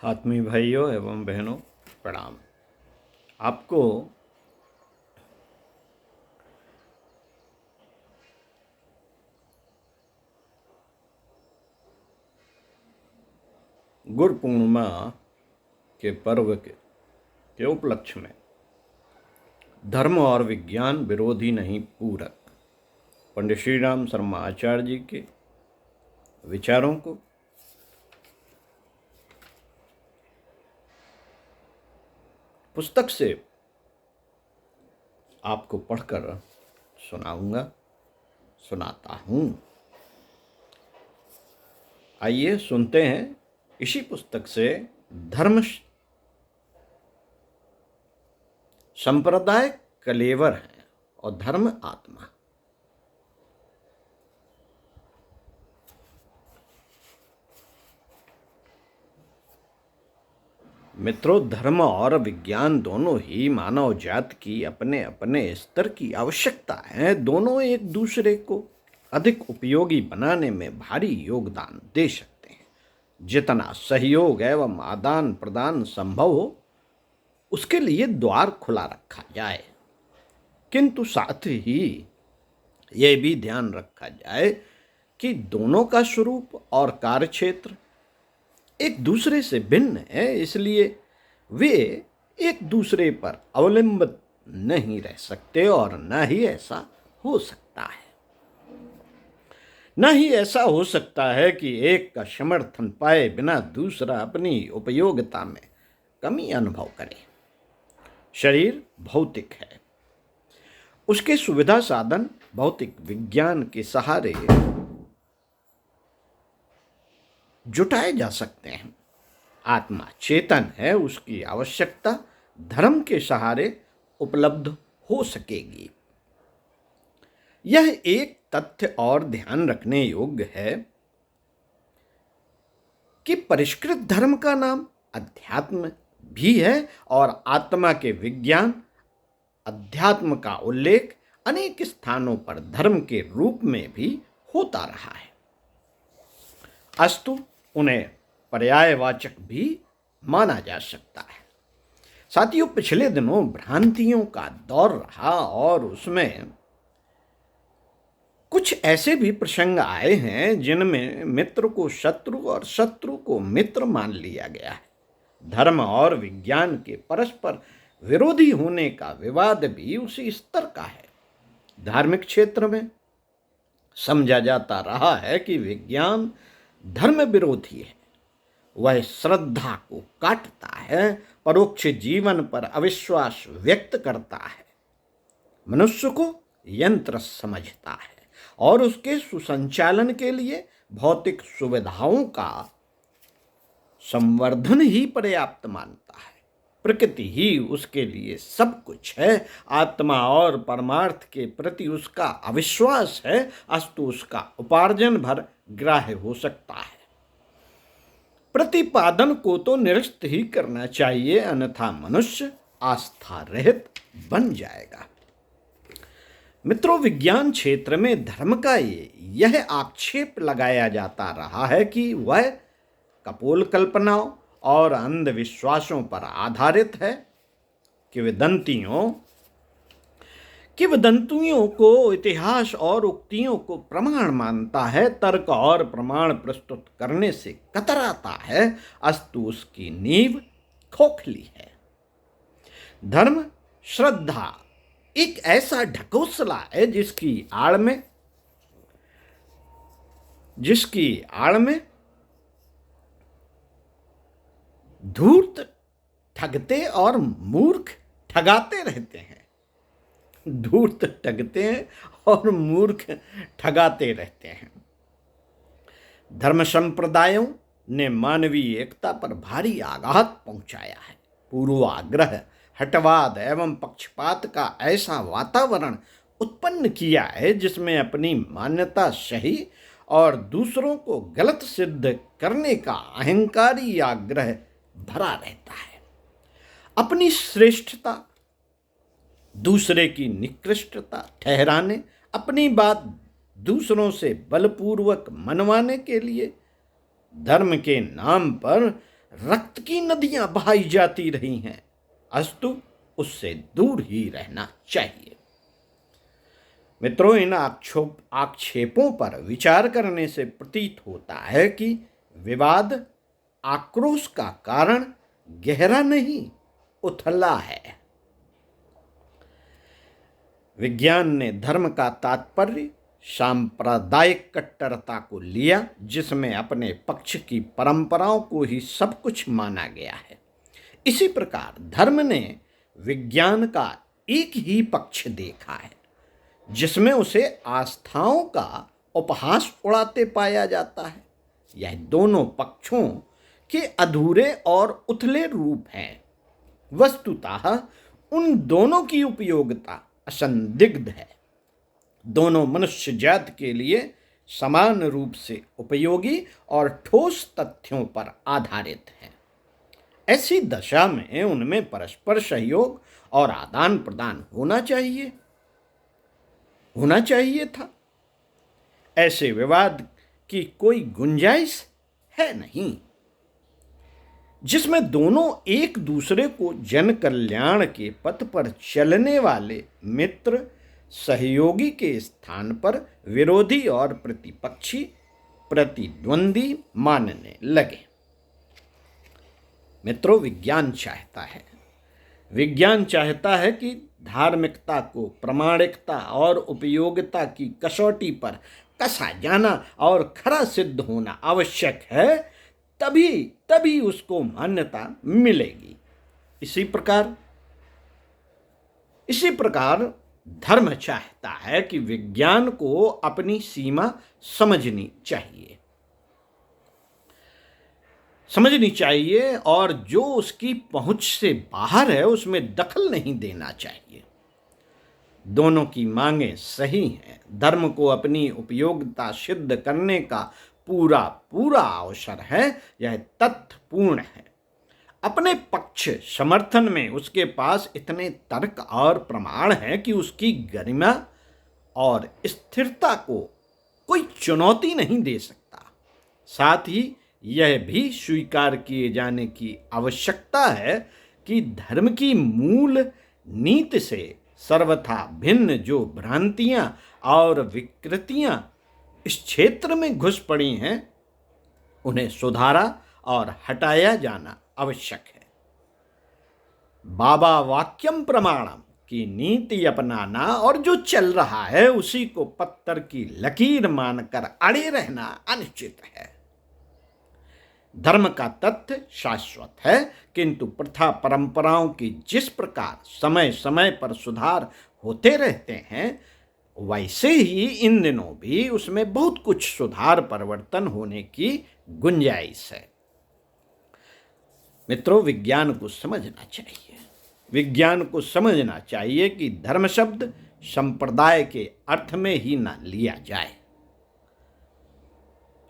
आत्मीय भाइयों एवं बहनों, प्रणाम। आपको गुरु पूर्णिमा के पर्व के उपलक्ष्य में धर्म और विज्ञान विरोधी नहीं पूरक पंडित श्री राम शर्मा आचार्य जी के विचारों को पुस्तक से आपको पढ़कर सुनाता हूँ। आइए सुनते हैं इसी पुस्तक से धर्म संप्रदाय कलेवर है और धर्म आत्मा। मित्रों, धर्म और विज्ञान दोनों ही मानव जाति की अपने अपने स्तर की आवश्यकता है। दोनों एक दूसरे को अधिक उपयोगी बनाने में भारी योगदान दे सकते हैं। जितना सहयोग एवं आदान प्रदान संभव हो उसके लिए द्वार खुला रखा जाए, किंतु साथ ही ये भी ध्यान रखा जाए कि दोनों का स्वरूप और कार्यक्षेत्र एक दूसरे से भिन्न है, इसलिए वे एक दूसरे पर अवलंबित नहीं रह सकते और न ही ऐसा हो सकता है कि एक का समर्थन पाए बिना दूसरा अपनी उपयोगिता में कमी अनुभव करे। शरीर भौतिक है, उसके सुविधा साधन भौतिक विज्ञान के सहारे जुटाए जा सकते हैं। आत्मा चेतन है, उसकी आवश्यकता धर्म के सहारे उपलब्ध हो सकेगी। यह एक तथ्य और ध्यान रखने योग्य है कि परिष्कृत धर्म का नाम अध्यात्म भी है और आत्मा के विज्ञान अध्यात्म का उल्लेख अनेक स्थानों पर धर्म के रूप में भी होता रहा है। अस्तु उन्हें पर्यायवाचक भी माना जा सकता है। साथियों, पिछले दिनों भ्रांतियों का दौर रहा और उसमें कुछ ऐसे भी प्रसंग आए हैं जिनमें मित्र को शत्रु और शत्रु को मित्र मान लिया गया है। धर्म और विज्ञान के परस्पर विरोधी होने का विवाद भी उसी स्तर का है। धार्मिक क्षेत्र में समझा जाता रहा है कि विज्ञान धर्म विरोधी है। वह श्रद्धा को काटता है, परोक्ष जीवन पर अविश्वास व्यक्त करता है, मनुष्य को यंत्र समझता है और उसके सुसंचालन के लिए भौतिक सुविधाओं का संवर्धन ही पर्याप्त मानता है। प्रकृति ही उसके लिए सब कुछ है। आत्मा और परमार्थ के प्रति उसका अविश्वास है, अस्तु उसका उपार्जन भर ग्राह्य हो सकता है। प्रतिपादन को तो निरस्त ही करना चाहिए, अन्यथा मनुष्य आस्था रहित बन जाएगा। मित्रों, विज्ञान क्षेत्र में धर्म का यह आक्षेप लगाया जाता रहा है कि वह कपोल कल्पनाओं और अंधविश्वासों पर आधारित है। किंवदंतियों को इतिहास और उक्तियों को प्रमाण मानता है, तर्क और प्रमाण प्रस्तुत करने से कतराता है, अस्तु उसकी नींव खोखली है। धर्म श्रद्धा एक ऐसा ढकोसला है जिसकी आड़ में धूर्त ठगते और मूर्ख ठगाते रहते हैं। धूर्त ठगते हैं और मूर्ख ठगाते रहते हैं। धर्म संप्रदायों ने मानवीय एकता पर भारी आघात पहुंचाया है। पूर्वाग्रह, हठवाद एवं पक्षपात का ऐसा वातावरण उत्पन्न किया है जिसमें अपनी मान्यता सही और दूसरों को गलत सिद्ध करने का अहंकारी आग्रह भरा रहता है। अपनी श्रेष्ठता दूसरे की निकृष्टता ठहराने, अपनी बात दूसरों से बलपूर्वक मनवाने के लिए धर्म के नाम पर रक्त की नदियां बहाई जाती रही हैं, अस्तु उससे दूर ही रहना चाहिए। मित्रों, इन आक्षेपों पर विचार करने से प्रतीत होता है कि विवाद आक्रोश का कारण गहरा नहीं, उथला है। विज्ञान ने धर्म का तात्पर्य सांप्रदायिक कट्टरता को लिया, जिसमें अपने पक्ष की परंपराओं को ही सब कुछ माना गया है। इसी प्रकार धर्म ने विज्ञान का एक ही पक्ष देखा है, जिसमें उसे आस्थाओं का उपहास उड़ाते पाया जाता है। यह दोनों पक्षों के अधूरे और उथले रूप हैं। वस्तुतः उन दोनों की उपयोगिता असंदिग्ध है। दोनों मनुष्य जाति के लिए समान रूप से उपयोगी और ठोस तथ्यों पर आधारित हैं। ऐसी दशा में उनमें परस्पर सहयोग और आदान प्रदान होना चाहिए था। ऐसे विवाद की कोई गुंजाइश है नहीं, जिसमें दोनों एक दूसरे को जन कल्याण के पथ पर चलने वाले मित्र सहयोगी के स्थान पर विरोधी और प्रतिपक्षी प्रतिद्वंदी मानने लगे। मित्रों, विज्ञान चाहता है कि धार्मिकता को प्रामाणिकता और उपयोगिता की कसौटी पर कसा जाना और खरा सिद्ध होना आवश्यक है, तभी उसको मान्यता मिलेगी। इसी प्रकार धर्म चाहता है कि विज्ञान को अपनी सीमा समझनी चाहिए और जो उसकी पहुंच से बाहर है उसमें दखल नहीं देना चाहिए। दोनों की मांगें सही हैं। धर्म को अपनी उपयोगिता सिद्ध करने का पूरा अवसर है, यह तथ्यपूर्ण है। अपने पक्ष समर्थन में उसके पास इतने तर्क और प्रमाण हैं कि उसकी गरिमा और स्थिरता को कोई चुनौती नहीं दे सकता। साथ ही यह भी स्वीकार किए जाने की आवश्यकता है कि धर्म की मूल नीति से सर्वथा भिन्न जो भ्रांतियां और विकृतियां इस क्षेत्र में घुस पड़ी हैं, उन्हें सुधारा और हटाया जाना आवश्यक है। बाबा वाक्यम प्रमाणम की नीति अपनाना और जो चल रहा है उसी को पत्थर की लकीर मानकर अड़े रहना अनुचित है। धर्म का तथ्य शाश्वत है, किंतु प्रथा परंपराओं की जिस प्रकार समय समय पर सुधार होते रहते हैं, वैसे ही इन दिनों भी उसमें बहुत कुछ सुधार परिवर्तन होने की गुंजाइश है। मित्रों, विज्ञान को समझना चाहिए कि धर्म शब्द संप्रदाय के अर्थ में ही न लिया जाए।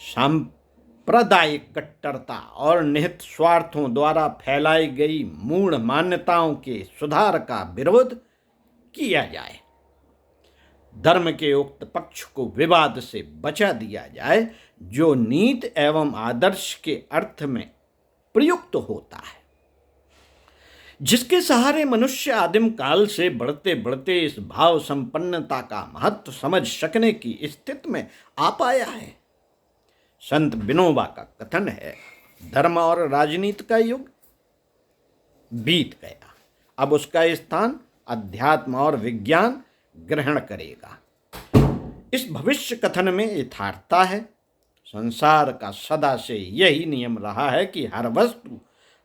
सांप्रदायिक कट्टरता और निहित स्वार्थों द्वारा फैलाई गई मूढ़ मान्यताओं के सुधार का विरोध किया जाए। धर्म के उक्त पक्ष को विवाद से बचा दिया जाए जो नीति एवं आदर्श के अर्थ में प्रयुक्त होता है, जिसके सहारे मनुष्य आदिम काल से बढ़ते बढ़ते इस भाव संपन्नता का महत्व समझ सकने की स्थिति में आ पाया है। संत विनोबा का कथन है, धर्म और राजनीति का युग बीत गया, अब उसका स्थान अध्यात्म और विज्ञान ग्रहण करेगा। इस भविष्य कथन में यथार्थता है। संसार का सदा से यही नियम रहा है कि हर वस्तु,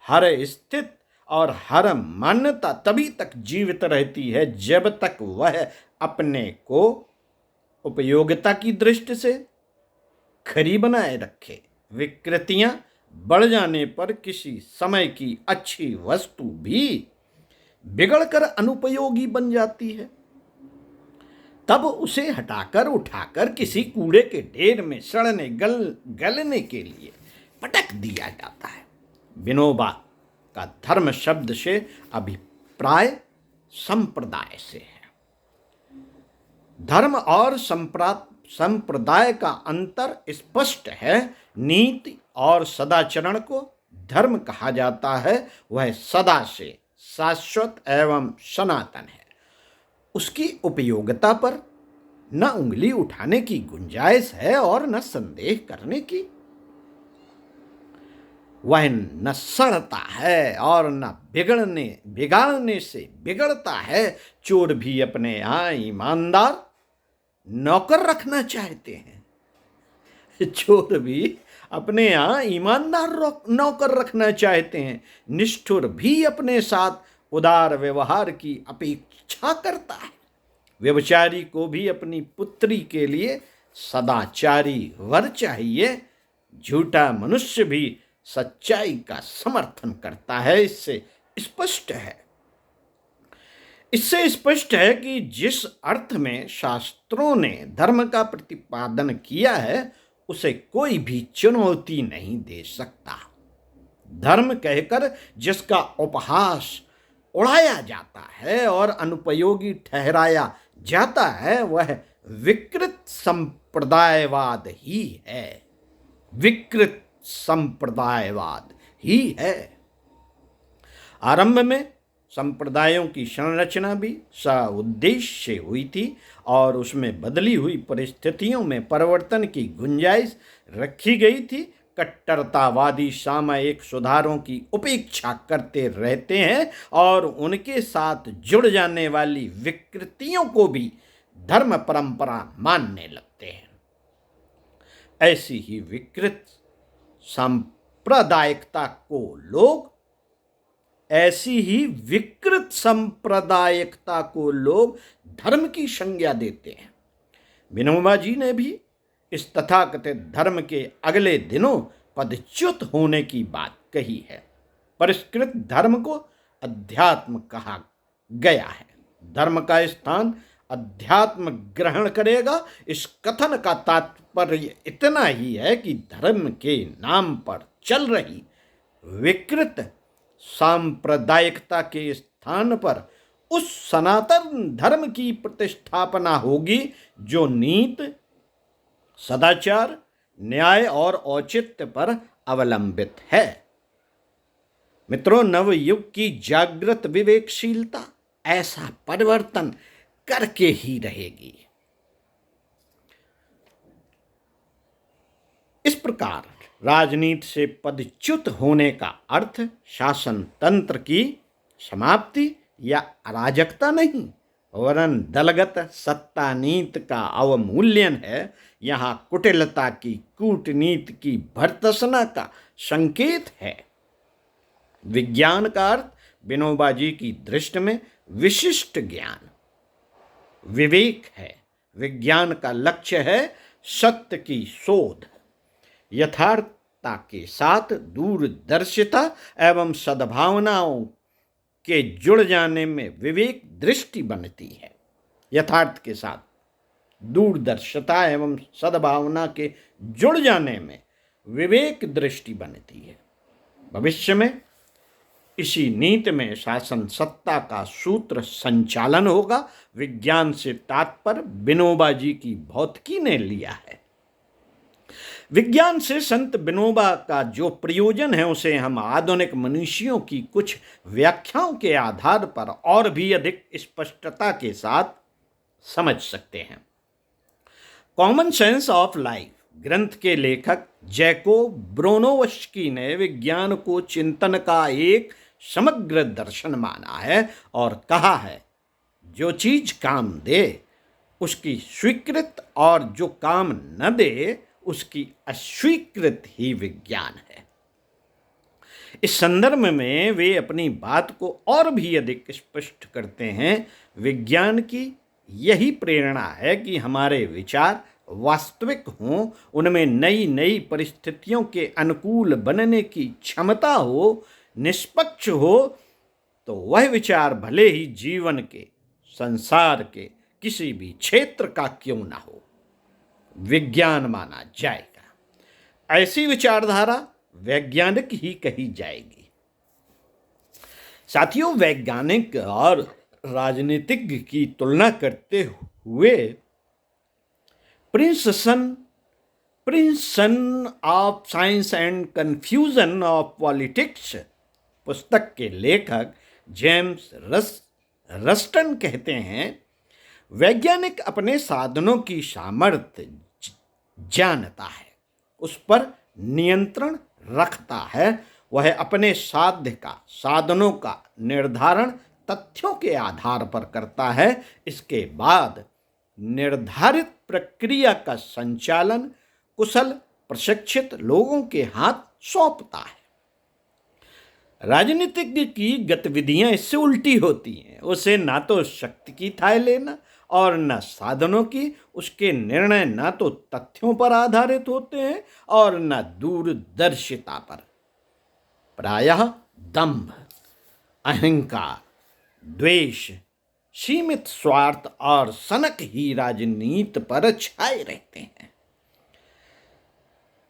हर स्थिति और हर मान्यता तभी तक जीवित रहती है जब तक वह अपने को उपयोगिता की दृष्टि से खरी बनाए रखे। विकृतियां बढ़ जाने पर किसी समय की अच्छी वस्तु भी बिगड़कर अनुपयोगी बन जाती है, तब उसे हटाकर उठाकर किसी कूड़े के ढेर में सड़ने गलने के लिए पटक दिया जाता है। विनोबा का धर्म शब्द से अभिप्राय संप्रदाय से है। धर्म और संप्रदाय का अंतर स्पष्ट है। नीति और सदाचरण को धर्म कहा जाता है वह सदा से शाश्वत एवं सनातन है। उसकी उपयोगिता पर न उंगली उठाने की गुंजाइश है और न संदेह करने की। वह न सड़ता है और न बिगाड़ने से बिगड़ता है। चोर भी अपने यहाँ ईमानदार नौकर रखना चाहते हैं। चोर भी अपने यहाँ ईमानदार नौकर रखना चाहते हैं। निष्ठुर भी अपने साथ उदार व्यवहार की अपेक्षा करता है। व्यभिचारी को भी अपनी पुत्री के लिए सदाचारी वर चाहिए। झूठा मनुष्य भी सच्चाई का समर्थन करता है। इससे स्पष्ट है कि जिस अर्थ में शास्त्रों ने धर्म का प्रतिपादन किया है उसे कोई भी चुनौती नहीं दे सकता। धर्म कहकर जिसका उपहास उड़ाया जाता है और अनुपयोगी ठहराया जाता है वह विकृत संप्रदायवाद ही है। विकृत संप्रदायवाद ही है। आरंभ में संप्रदायों की संरचना भी उद्देश्य से हुई थी और उसमें बदली हुई परिस्थितियों में परिवर्तन की गुंजाइश रखी गई थी। कट्टरतावादी सामयिक सुधारों की उपेक्षा करते रहते हैं और उनके साथ जुड़ जाने वाली विकृतियों को भी धर्म परंपरा मानने लगते हैं। ऐसी ही विकृत सांप्रदायिकता को लोग धर्म की संज्ञा देते हैं। विनोबा जी ने भी इस तथाकथित धर्म के अगले दिनों पदच्युत होने की बात कही है। परिष्कृत धर्म को अध्यात्म कहा गया है। धर्म का स्थान अध्यात्म ग्रहण करेगा। इस कथन का तात्पर्य इतना ही है कि धर्म के नाम पर चल रही विकृत सांप्रदायिकता के स्थान पर उस सनातन धर्म की प्रतिष्ठापना होगी जो नीति, सदाचार, न्याय और औचित्य पर अवलंबित है। मित्रों, नवयुग की जागृत विवेकशीलता ऐसा परिवर्तन करके ही रहेगी। इस प्रकार राजनीति से पदच्युत होने का अर्थ शासन तंत्र की समाप्ति या अराजकता नहीं वरन दलगत सत्ता नीति का अवमूल्यन है। यहाँ कुटिलता की, कूटनीति की भर्त्सना का संकेत है। विज्ञान का अर्थ विनोबा जी की दृष्टि में विशिष्ट ज्ञान, विवेक है। विज्ञान का लक्ष्य है सत्य की शोध, यथार्थता के साथ दूरदर्शिता एवं सद्भावनाओं के जुड़ जाने में विवेक दृष्टि बनती है। यथार्थ के साथ दूरदर्शिता एवं सद्भावना के जुड़ जाने में विवेक दृष्टि बनती है। भविष्य में इसी नीति में शासन सत्ता का सूत्र संचालन होगा। विज्ञान से तात्पर्य विनोबा जी की भौतिकी ने लिया है। विज्ञान से संत विनोबा का जो प्रयोजन है उसे हम आधुनिक मनुष्यों की कुछ व्याख्याओं के आधार पर और भी अधिक स्पष्टता के साथ समझ सकते हैं। कॉमन सेंस ऑफ लाइफ ग्रंथ के लेखक जैकोब ब्रोनोवस्की ने विज्ञान को चिंतन का एक समग्र दर्शन माना है और कहा है, जो चीज काम दे उसकी स्वीकृत और जो काम न दे उसकी अस्वीकृत ही विज्ञान है। इस संदर्भ में वे अपनी बात को और भी अधिक स्पष्ट करते हैं। विज्ञान की यही प्रेरणा है कि हमारे विचार वास्तविक हों, उनमें नई नई परिस्थितियों के अनुकूल बनने की क्षमता हो, निष्पक्ष हो, तो वह विचार भले ही जीवन के, संसार के किसी भी क्षेत्र का क्यों ना हो, विज्ञान माना जाएगा। ऐसी विचारधारा वैज्ञानिक ही कही जाएगी। साथियों, वैज्ञानिक और राजनीतिज्ञ की तुलना करते हुए प्रिंससन प्रिंसन of science and confusion of politics पुस्तक के लेखक जेम्स रस्टन कहते हैं, वैज्ञानिक अपने साधनों की सामर्थ्य जानता है, उस पर नियंत्रण रखता है। वह अपने साधनों का निर्धारण तथ्यों के आधार पर करता है। इसके बाद निर्धारित प्रक्रिया का संचालन कुशल प्रशिक्षित लोगों के हाथ सौंपता है। राजनीतिज्ञ की गतिविधियां इससे उल्टी होती हैं। उसे ना तो शक्ति की थाह लेना और न साधनों की। उसके निर्णय न तो तथ्यों पर आधारित होते हैं और न दूरदर्शिता पर। प्रायः दंभ, अहंकार, द्वेष, सीमित स्वार्थ और सनक ही राजनीति पर छाए रहते हैं।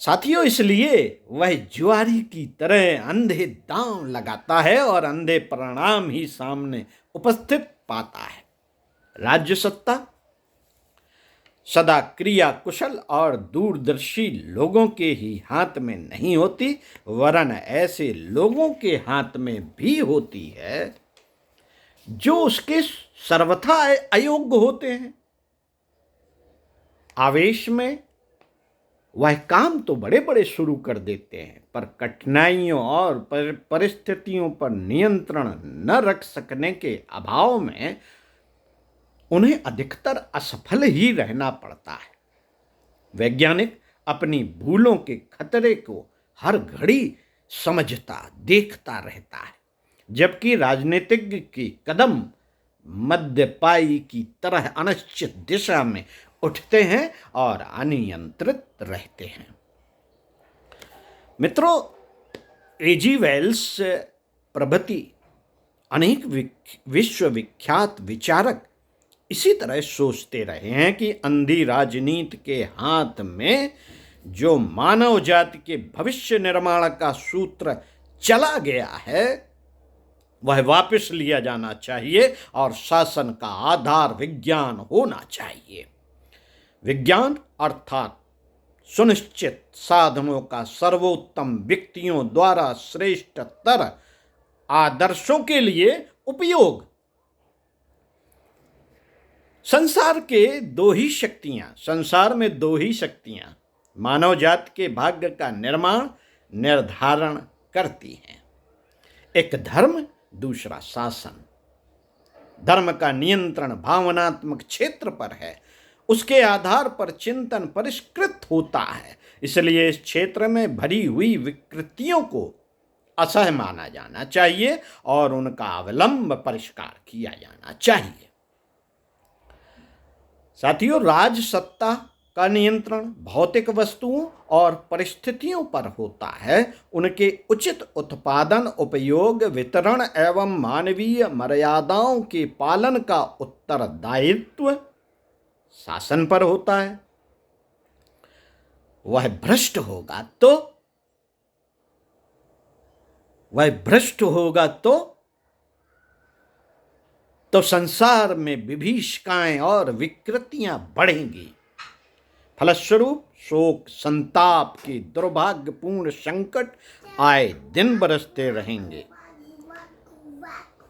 साथियों, इसलिए वह जुआरी की तरह अंधे दांव लगाता है और अंधे परिणाम ही सामने उपस्थित पाता है। राज्य सत्ता सदा क्रिया कुशल और दूरदर्शी लोगों के ही हाथ में नहीं होती, वरन ऐसे लोगों के हाथ में भी होती है जो उसके सर्वथा अयोग्य होते हैं। आवेश में वह काम तो बड़े बड़े शुरू कर देते हैं, पर कठिनाइयों और परिस्थितियों पर नियंत्रण न रख सकने के अभाव में उन्हें अधिकतर असफल ही रहना पड़ता है। वैज्ञानिक अपनी भूलों के खतरे को हर घड़ी समझता देखता रहता है, जबकि राजनीतिज्ञ की कदम मध्यपाई की तरह अनिश्चित दिशा में उठते हैं और अनियंत्रित रहते हैं। मित्रों, एजी वेल्स प्रभृति अनेक विश्वविख्यात विचारक इसी तरह सोचते रहे हैं कि अंधी राजनीति के हाथ में जो मानव जाति के भविष्य निर्माण का सूत्र चला गया है वह वापस लिया जाना चाहिए और शासन का आधार विज्ञान होना चाहिए। विज्ञान अर्थात सुनिश्चित साधनों का सर्वोत्तम व्यक्तियों द्वारा श्रेष्ठतर आदर्शों के लिए उपयोग। संसार में दो ही शक्तियां मानव जाति के भाग्य का निर्धारण करती हैं, एक धर्म, दूसरा शासन। धर्म का नियंत्रण भावनात्मक क्षेत्र पर है, उसके आधार पर चिंतन परिष्कृत होता है। इसलिए इस क्षेत्र में भरी हुई विकृतियों को असह माना जाना चाहिए और उनका अवलंब परिष्कार किया जाना चाहिए। साथियों, राज सत्ता का नियंत्रण भौतिक वस्तुओं और परिस्थितियों पर होता है। उनके उचित उत्पादन, उपयोग, वितरण एवं मानवीय मर्यादाओं के पालन का उत्तरदायित्व शासन पर होता है। वह भ्रष्ट होगा तो संसार में विभीषिकाएं और विकृतियां बढ़ेंगी। फलस्वरूप शोक संताप के दुर्भाग्यपूर्ण संकट आए दिन बरसते रहेंगे।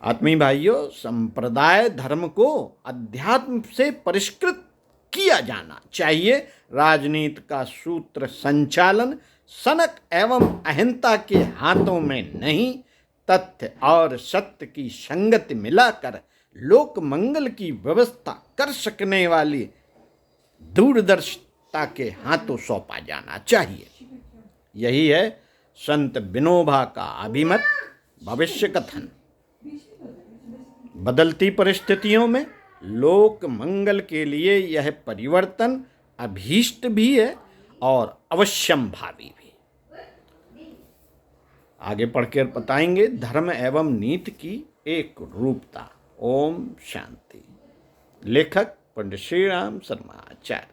आत्मीय भाइयों, संप्रदाय धर्म को अध्यात्म से परिष्कृत किया जाना चाहिए। राजनीति का सूत्र संचालन सनक एवं अहंता के हाथों में नहीं, तथ्य और सत्य की संगति मिलाकर लोक मंगल की व्यवस्था कर सकने वाली दूरदर्शिता के हाथों सौंपा जाना चाहिए। यही है संत विनोबा का अभिमत भविष्य कथन। बदलती परिस्थितियों में लोक मंगल के लिए यह परिवर्तन अभीष्ट भी है और अवश्यंभावी भी। आगे पढ़कर बताएंगे धर्म एवं नीति की एक रूपता। ओम शांति। लेखक पंडित श्री राम शर्मा आचार्य।